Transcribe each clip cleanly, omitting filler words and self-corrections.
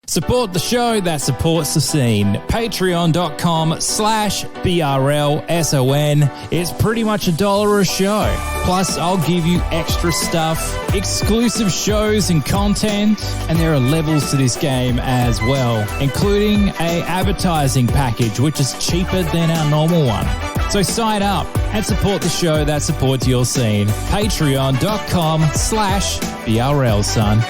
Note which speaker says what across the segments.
Speaker 1: Support the show that supports the scene. Patreon.com/BRLSON. It's pretty much $1 a show. Plus, I'll give you extra stuff, exclusive shows and content, and there are levels to this game as well, including a advertising package, which is cheaper than our normal one. So sign up and support the show that supports your scene. Patreon.com/BRLSON.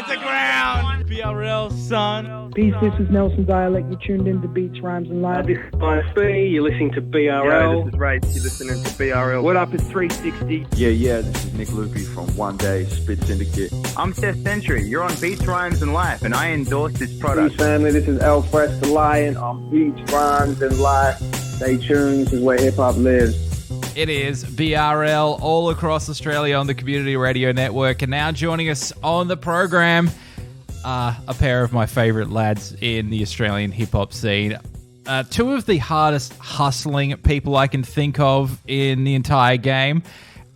Speaker 2: The ground. BRL, son.
Speaker 3: Peace, this is Nelson Dialect. You're tuned in to Beats, Rhymes and Live.
Speaker 4: This is ISB. You're listening to BRL.
Speaker 5: Yo, this is Race. You're listening to BRL.
Speaker 4: What up, it's 360.
Speaker 6: Yeah, this is Nick Loopy from One Day Spit Syndicate.
Speaker 7: I'm Seth Century. You're on Beats, Rhymes and Life, and I endorse this product.
Speaker 4: Peace, family. This is El Fresh the Lion on Beats, Rhymes and Life. Stay tuned. This is where hip-hop lives.
Speaker 2: It is BRL all across Australia on the Community Radio Network. And now joining us on the program, a pair of my favourite lads in the Australian hip-hop scene. Two of the hardest hustling people I can think of in the entire game.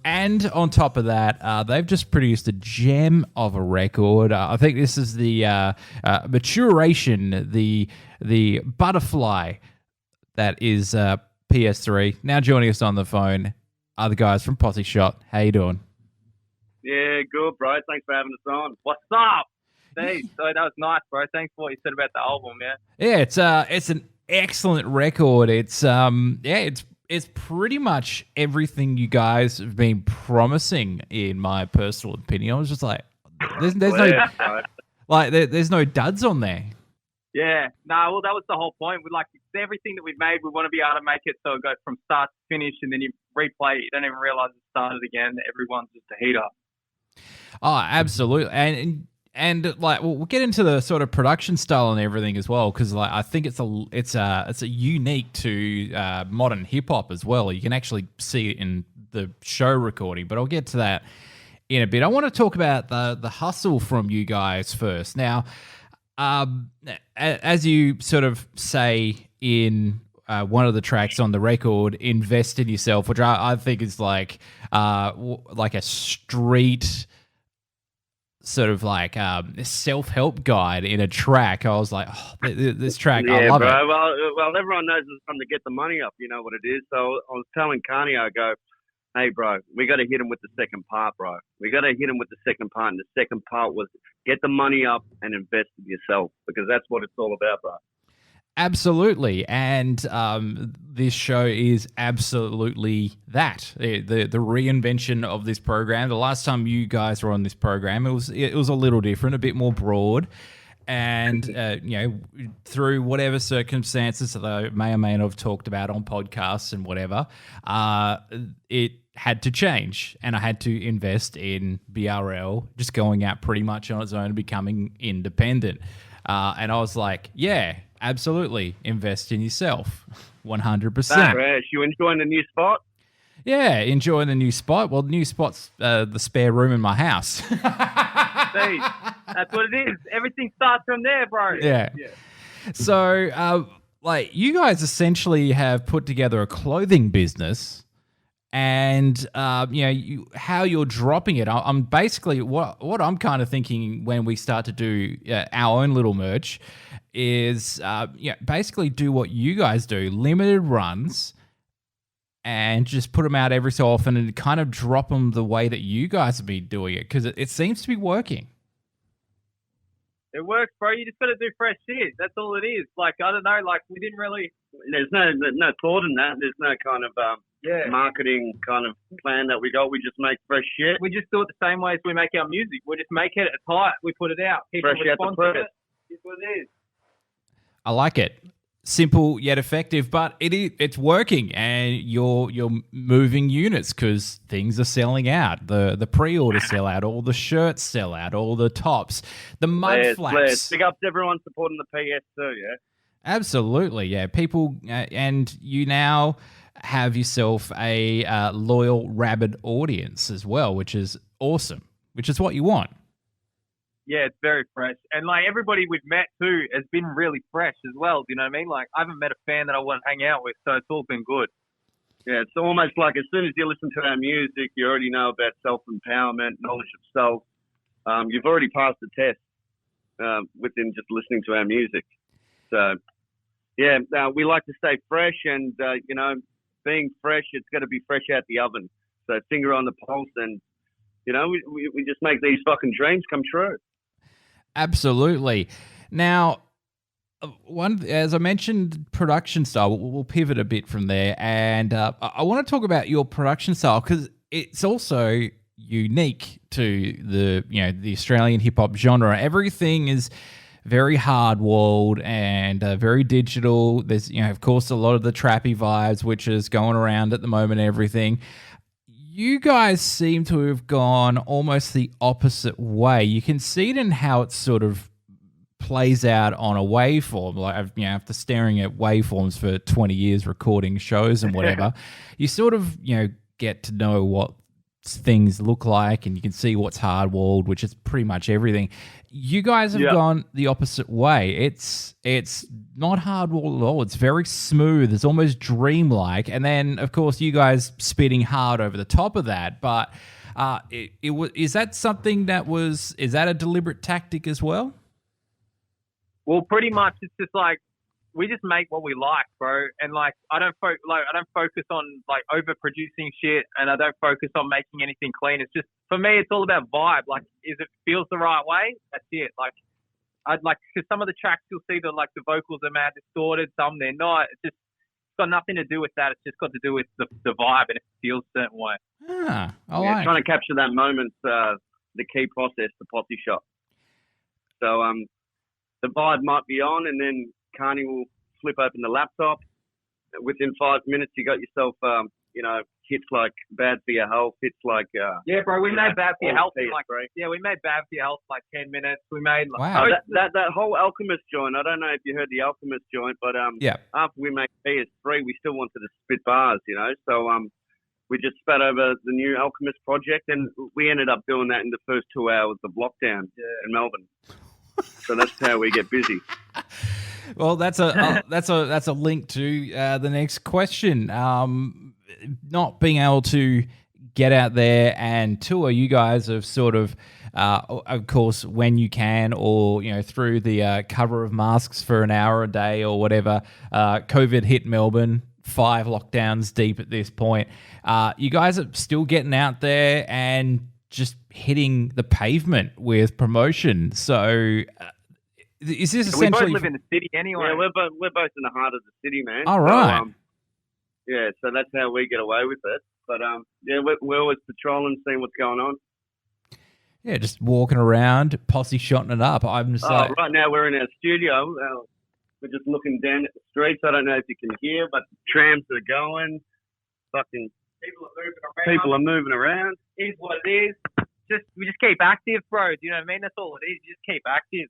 Speaker 2: And on top of that, they've just produced a gem of a record. I think this is the maturation, the butterfly that is PS3. Now joining us on the phone are the guys from Posseshot. How you doing?
Speaker 5: Yeah, good, bro. Thanks for having us on. What's up? Hey, so that was nice, bro. Thanks for what you said about the album, man.
Speaker 2: Yeah, it's an excellent record. It's it's pretty much everything you guys have been promising, in my personal opinion. I was just like, there's no duds on there.
Speaker 5: Yeah, well, that was the whole point. We like everything that we've made. We want to be able to make it so it goes from start to finish, and then you replay it. You don't even realize it started again. Everyone's just a heater.
Speaker 2: Oh, absolutely, and like we'll get into the sort of production style and everything as well, because like I think it's a unique to modern hip hop as well. You can actually see it in the show recording, but I'll get to that in a bit. I want to talk about the hustle from you guys first. Now, as you sort of say in one of the tracks on the record, invest in yourself, which I think is like a street sort of like self-help guide in a track. I was like, this track, I love it.
Speaker 5: Well, everyone knows it's time to get the money up. You know what it is. So I was telling Kanye, I go, hey, bro, we got to hit him with the second part, bro. We got to hit him with the second part. And the second part was get the money up and invest in yourself, because that's what it's all about, bro.
Speaker 2: Absolutely. And this show is absolutely that. The reinvention of this program. The last time you guys were on this program, it was a little different, a bit more broad. And, through whatever circumstances that I may or may not have talked about on podcasts and whatever, it had to change. And I had to invest in BRL just going out pretty much on its own and becoming independent. And I was like, yeah, absolutely, invest in yourself, 100%.
Speaker 5: Fresh. You enjoying the new spot?
Speaker 2: Yeah, enjoying the new spot. Well, the new spot's the spare room in my house.
Speaker 5: See, that's what it is. Everything starts from there, bro.
Speaker 2: Yeah. So, you guys essentially have put together a clothing business, and how you're dropping it. I'm basically what I'm kind of thinking when we start to do our own little merch is basically do what you guys do, limited runs, and just put them out every so often and kind of drop them the way that you guys have been doing it, because it seems to be working.
Speaker 5: It works, bro. You just got to do fresh shit. That's all it is. Like, I don't know, we didn't really... There's no thought in that. There's no kind of marketing kind of plan that we got. We just make fresh shit. We just do it the same way as we make our music. We just make it, it's hot, we put it out. People respond to it. It's what it is.
Speaker 2: I like it. Simple yet effective, but it's working, and you're moving units because things are selling out. The pre-orders sell out, all the shirts sell out, all the tops, the mud flaps.
Speaker 5: Big up to everyone supporting the PS too, yeah?
Speaker 2: Absolutely, yeah. People, and you now have yourself a loyal, rabid audience as well, which is awesome, which is what you want.
Speaker 5: Yeah, it's very fresh. And, everybody we've met, too, has been really fresh as well. Do you know what I mean? I haven't met a fan that I want to hang out with, so it's all been good. Yeah, it's almost like as soon as you listen to our music, you already know about self-empowerment, knowledge of self, you've already passed the test within just listening to our music. So, yeah, we like to stay fresh, and being fresh, it's got to be fresh out the oven. So finger on the pulse, and we just make these fucking dreams come true.
Speaker 2: Absolutely. Now, as I mentioned, production style. We'll pivot a bit from there, and I want to talk about your production style because it's also unique to the Australian hip hop genre. Everything is very hard walled and very digital. There's of course a lot of the trappy vibes which is going around at the moment. Everything. You guys seem to have gone almost the opposite way. You can see it in how it sort of plays out on a waveform. Like after staring at waveforms for 20 years recording shows and whatever, you sort of get to know what things look like, and you can see what's hard-walled, which is pretty much everything. You guys have gone the opposite way. It's not hard-walled at all. It's very smooth. It's almost dreamlike. And then, of course, you guys spitting hard over the top of that. But is that something is that a deliberate tactic as well?
Speaker 8: Well, pretty much it's just like we just make what we like, bro. And like I don't focus on like overproducing shit, and I don't focus on making anything clean. It's just for me, it's all about vibe. Like, if it feels the right way, that's it. Like I'd like because some of the tracks you'll see that like the vocals are mad distorted, some they're not. It's got nothing to do with that. It's just got to do with the vibe and if it feels a certain way.
Speaker 5: Trying to capture that moment, the key process, the Posseshot. So the vibe might be on, and then Carney will flip open the laptop. Within 5 minutes, you got yourself, hits like Bad For Your Health, hits like...
Speaker 8: yeah, bro, we made Bad For Your Health in like... Yeah, we made Bad For Your Health like 10 minutes. We made... Like,
Speaker 2: wow.
Speaker 5: That whole Alchemist joint, I don't know if you heard the Alchemist joint, but after we made PS3, we still wanted to spit bars, So we just spat over the new Alchemist project, and we ended up doing that in the first 2 hours of lockdown in Melbourne. So that's how we get busy.
Speaker 2: Well, that's a link to the next question. Not being able to get out there and tour, you guys have sort of course, when you can, or through the cover of masks for an hour a day or whatever. COVID hit Melbourne, 5 lockdowns deep at this point. You guys are still getting out there and just hitting the pavement with promotion. So is this essentially...
Speaker 8: We both live in the city anyway.
Speaker 5: Yeah, we're both in the heart of the city, man.
Speaker 2: All right.
Speaker 5: So, so that's how we get away with it. But we're always patrolling, seeing what's going on.
Speaker 2: Yeah, just walking around, posse-shotting it up. I'm just like...
Speaker 5: Right now we're in our studio. We're just looking down at the streets. I don't know if you can hear, but trams are going. Fucking... People are moving around.
Speaker 8: Is what it is. We just keep active, bro. Do you know what I mean? That's all it is. You just keep active.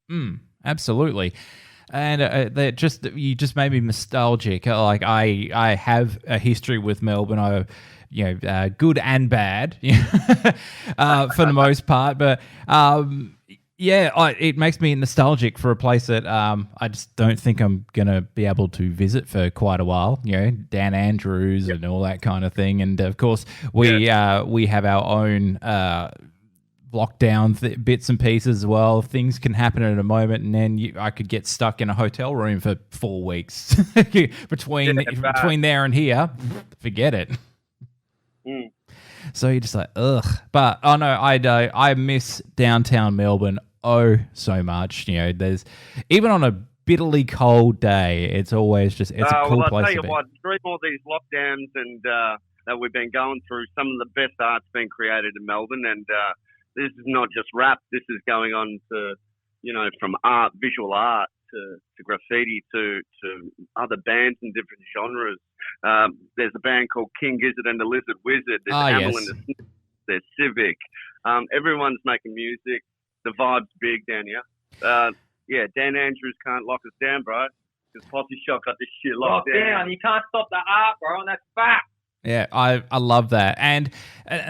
Speaker 2: Absolutely. And you just made me nostalgic. Like I have a history with Melbourne. Good and bad, for the most part. But it makes me nostalgic for a place that I just don't think I'm gonna be able to visit for quite a while. Dan Andrews and all that kind of thing. And of course, we have our own lockdown bits and pieces as well. Things can happen at a moment, and then I could get stuck in a hotel room for 4 weeks between there and here. Forget it. So you're just like, ugh. But I miss downtown Melbourne so much. There's even on a bitterly cold day, it's always just a cool place to be. I'll tell you
Speaker 5: what, through all these lockdowns and that we've been going through, some of the best art's been created in Melbourne, and this is not just rap. This is going on to, from art, visual art, to graffiti, to other bands in different genres. There's a band called King Gizzard and the Lizard Wizard. There's Amel and the Snip. There's Civic. Everyone's making music. The vibe's big down here. Dan Andrews can't lock us down, bro. Because Posseshot got this shit locked down.
Speaker 8: You can't stop the art, bro, and that's fact.
Speaker 2: Yeah, I love that. And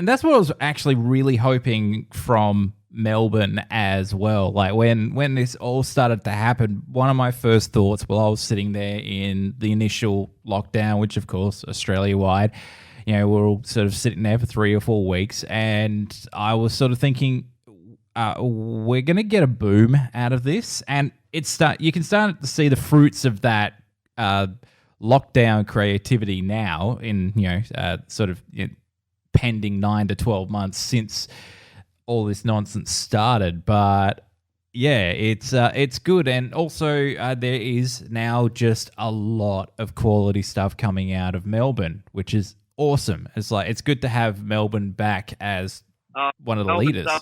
Speaker 2: that's what I was actually really hoping from Melbourne as well. Like when this all started to happen, one of my first thoughts while I was sitting there in the initial lockdown, which of course Australia-wide, we're all sort of sitting there for 3 or 4 weeks, and I was sort of thinking, we're going to get a boom out of this, and you can start to see the fruits of that lockdown creativity now in pending 9 to 12 months since all this nonsense started. But yeah, it's good, and also there is now just a lot of quality stuff coming out of Melbourne, which is awesome. It's good to have Melbourne back as one of the leaders.
Speaker 5: Tell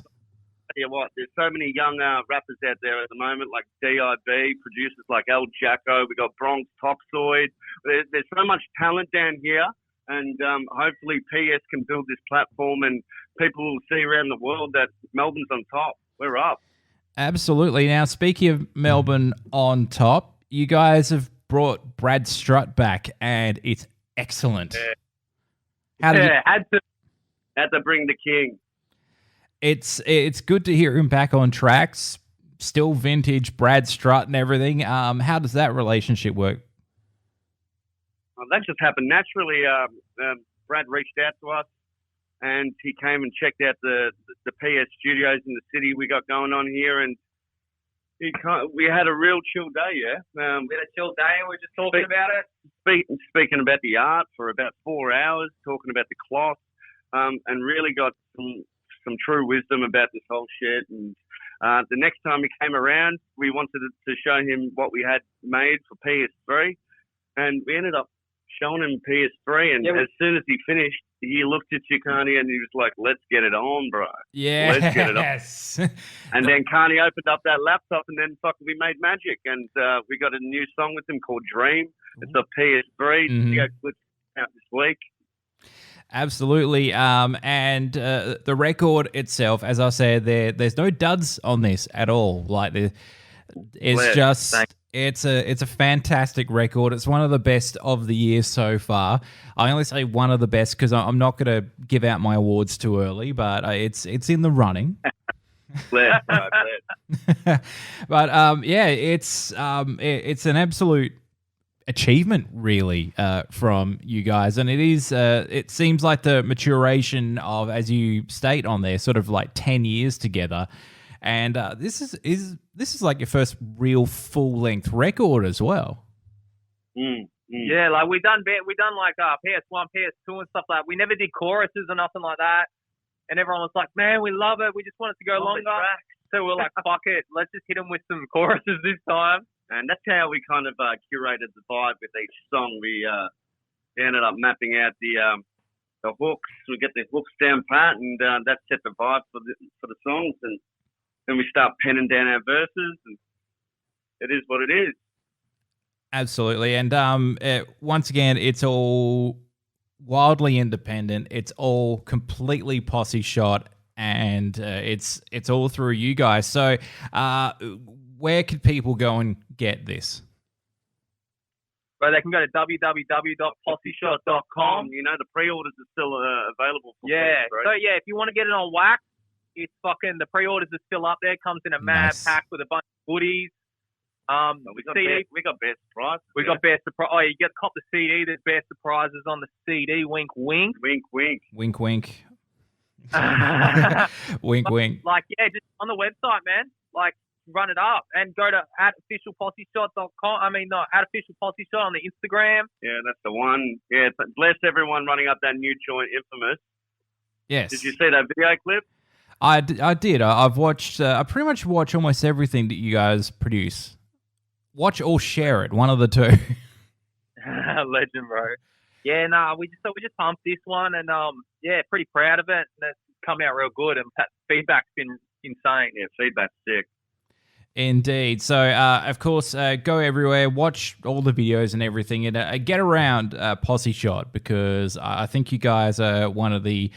Speaker 5: you what, there's so many young rappers out there at the moment, like DIB, producers like El Jacko. We got Bronx Toxoid. There's so much talent down here, and hopefully PS can build this platform, and people will see around the world that Melbourne's on top. We're up.
Speaker 2: Absolutely. Now, speaking of Melbourne on top, you guys have brought Brad Strutt back, and it's excellent.
Speaker 5: Yeah. Had to bring the king.
Speaker 2: It's good to hear him back on tracks, still vintage Brad Strutt and everything. How does that relationship work?
Speaker 5: Well, that just happened naturally. Brad reached out to us, and he came and checked out the PS studios in the city we got going on here, and we had a real chill day, yeah.
Speaker 8: We had a chill day, and we were just talking about it.
Speaker 5: Speaking about the art for about 4 hours, talking about the cloth, and really got some true wisdom about this whole shit. And the next time he came around, we wanted to show him what we had made for PS3, and we ended up showing him PS3. And as soon as he finished, he looked at you, Carney, and he was like, "Let's get it on, bro.
Speaker 2: Yeah,
Speaker 5: let's get it on." And then Carney opened up that laptop, and then fucking we made magic, and we got a new song with him called Dream. It's a PS3. Video clips out this week.
Speaker 2: Absolutely. And the record itself, as I said, there's no duds on this at all. It's a fantastic record. It's one of the best of the year so far. I only say one of the best because I'm not going to give out my awards too early, but it's in the running.
Speaker 5: But
Speaker 2: it's an absolute achievement, really, from you guys, and it seems like the maturation of, as you state on there, sort of like 10 years together, and this is like your first real full-length record as well.
Speaker 8: Yeah, like we done like PS1, PS2 and stuff like that. We never did choruses or nothing like that, and everyone was like, "Man, we love it. We just want it to go longer." So we're like, "Fuck it, let's just hit them with some choruses this time."
Speaker 5: And that's how we kind of curated the vibe with each song. We ended up mapping out the hooks. We get the hooks down pat, and that set the vibe for the songs. And then we start penning down our verses, and it is what it is.
Speaker 2: Absolutely. And once again, it's all wildly independent. It's all completely Posseshot, and it's all through you guys. So where could people go and get this?
Speaker 8: Well, they can go to www.posseshot.com.
Speaker 5: You know, the pre-orders are still available.
Speaker 8: So if you want to get it on wax, it's fucking, the pre-orders are still up there. It comes in a mad pack with a bunch of goodies.
Speaker 5: We got best surprises.
Speaker 8: We got best surprise. Oh, you get cop the CD. There's best surprises on the CD. Wink, wink.
Speaker 5: Wink, wink.
Speaker 2: Wink, wink. Wink, wink.
Speaker 8: Like, yeah, just on the website, man. Like, run it up and go to @officialposseshot.com. @officialposseshot on the Instagram.
Speaker 5: Yeah, that's the one. Yeah, bless everyone running up that new joint, Infamous.
Speaker 2: Yes.
Speaker 5: Did you see that video clip?
Speaker 2: I did. I've watched. I pretty much watch almost everything that you guys produce. Watch or share it. One of the two.
Speaker 8: Legend, bro. Yeah, we just pumped this one, and pretty proud of it. And it's come out real good, and feedback's been insane.
Speaker 5: Yeah, feedback's sick.
Speaker 2: Indeed. So, of course, go everywhere, watch all the videos and everything, and get around Posseshot, because I think you guys are one of the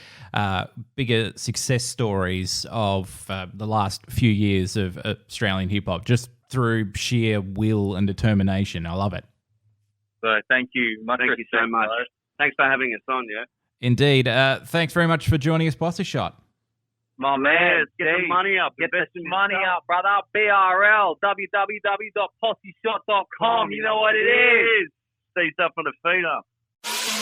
Speaker 2: bigger success stories of the last few years of Australian hip-hop, just through sheer will and determination. I love it.
Speaker 8: So, thank you.
Speaker 5: Thank you so much. Thanks for having us on, yeah?
Speaker 2: Indeed. Thanks very much for joining us, Posseshot.
Speaker 8: My man,
Speaker 5: get the money up.
Speaker 8: Get the money up, brother. BRL, www.posseshot.com. You know what it is.
Speaker 5: Stay yourself on the feet up.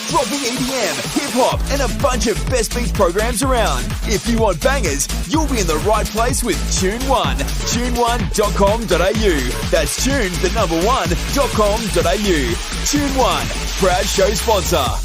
Speaker 9: dropping EDM, hip-hop, and a bunch of best beats programs around. If you want bangers, you'll be in the right place with Tune One. Tune1.com.au. That's tune1.com.au. Tune One, proud show sponsor.